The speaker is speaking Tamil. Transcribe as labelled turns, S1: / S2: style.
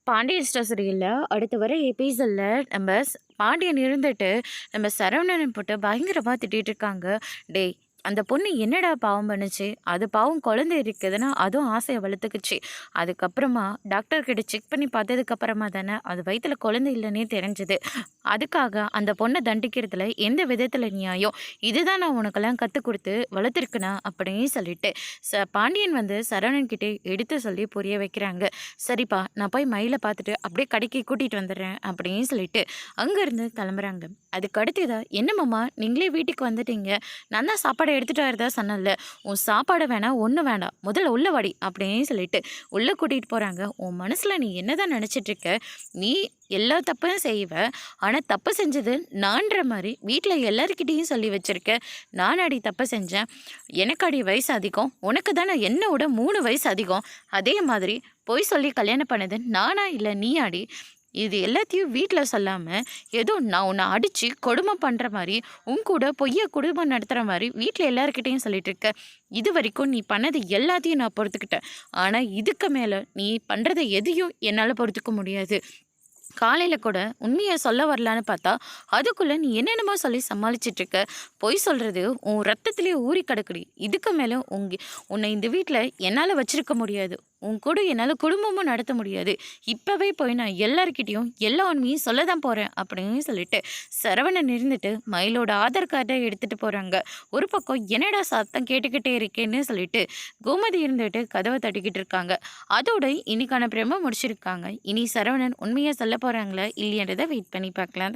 S1: பாண்டியன் ஸ்டோர் சீரியல்ல அடுத்து வர எபிசோட்ல நம்ம பாண்டியன் இருந்துட்டு நம்ம சரவணனை போட்டு பயங்கரமா திட்டிட்டு இருக்காங்க. டேய், அந்த பொண்ணு என்னடா பாவம் பண்ணுச்சு? அது பாவம் குழந்தை இருக்குதுன்னா அதுவும் ஆசையை வளர்த்துக்குச்சு. அதுக்கப்புறமா டாக்டர் கிட்ட செக் பண்ணி பார்த்ததுக்கு அப்புறமா தானே அது வயித்துல குழந்தை இல்லைன்னே தெரிஞ்சது. அதுக்காக அந்த பொண்ணை தண்டிக்கிறதுல எந்த விதத்துல நியாயம்? இதுதான் நான் உனக்கெல்லாம் கற்றுக் கொடுத்து வளர்த்துருக்கனா அப்படின்னு சொல்லிட்டு பாண்டியன் வந்து சரவணன் கிட்டே எடுத்து சொல்லி புரிய வைக்கிறாங்க. சரிப்பா, நான் போய் மயிலை பார்த்துட்டு அப்படியே கடைக்கு கூட்டிட்டு வந்துடுறேன் அப்படின்னு சொல்லிட்டு அங்கேருந்து கிளம்புறாங்க. அதுக்கு அடுத்ததா, என்னம்மாம்மா நீங்களே வீட்டுக்கு வந்துட்டீங்க, நான் தான் சாப்பாடை எடுத்துகிட்டு வரதா சொன்னேன்ல, உன் சாப்பாடை வேணாம் ஒன்றும் வேண்டாம், முதல்ல உள்ள வாடி அப்படின்னு சொல்லிட்டு உள்ளே கூட்டிகிட்டு போகிறாங்க. உன் மனசில் நீ என்ன தான் நினச்சிட்ருக்க? நீ எல்லா தப்பையும் செய்வ, ஆனால் தப்பு செஞ்சது நான்ற மாதிரி வீட்டில் எல்லாருக்கிட்டேயும் சொல்லி வச்சுருக்க. நான் அடி தப்பு செஞ்சேன், எனக்கு அடி வயசு அதிகம், உனக்கு தானே என்னை விட 3 வயசு அதிகம், அதே மாதிரி பொய் சொல்லி கல்யாணம் பண்ணது நானா இல்லை நீ அடி? இது எல்லாத்தையும் வீட்டில் சொல்லாமல் ஏதோ நான் உன்னை அடித்து கொடுமை பண்ணுற மாதிரி உன் கூட பொய்யை குடும்பம் நடத்துகிற மாதிரி வீட்டில் எல்லாருக்கிட்டையும் சொல்லிட்டு இருக்க. இது வரைக்கும் நீ பண்ணது எல்லாத்தையும் நான் பொறுத்துக்கிட்டேன், ஆனால் இதுக்கு மேலே நீ பண்ணுறதை எதையும் என்னால் பொறுத்துக்க முடியாது. காலையில் கூட உண்மையை சொல்ல வரலான்னு பார்த்தா அதுக்குள்ளே நீ என்னென்னமோ சொல்லி சமாளிச்சிட்ருக்க. பொய் சொல்கிறது உன் ரத்தத்திலே ஊறி கிடக்குடி. இதுக்கு மேலே உன்னை இந்த வீட்டில் என்னால் வச்சிருக்க முடியாது, உன் கூட என்னால் குடும்பமும் நடத்த முடியாது. இப்போவே போய் நான் எல்லாருக்கிட்டேயும் எல்லா உண்மையும் சொல்ல தான் போகிறேன் அப்படின்னு சொல்லிட்டு சரவணன் இருந்துட்டு மயிலோட ஆதார் கார்டை எடுத்துகிட்டு போகிறாங்க. ஒரு பக்கம் என்னடா சத்தம் கேட்டுக்கிட்டே இருக்கேன்னு சொல்லிட்டு கோமதி இருந்துட்டு கதவை தட்டிக்கிட்டு இருக்காங்க. அதோட இன்னைக்கான பிரம முடிச்சிருக்காங்க. இனி சரவணன் உண்மையை சொல்ல போகிறாங்களா இல்லையன்றதை வெயிட் பண்ணி பார்க்கலாம்.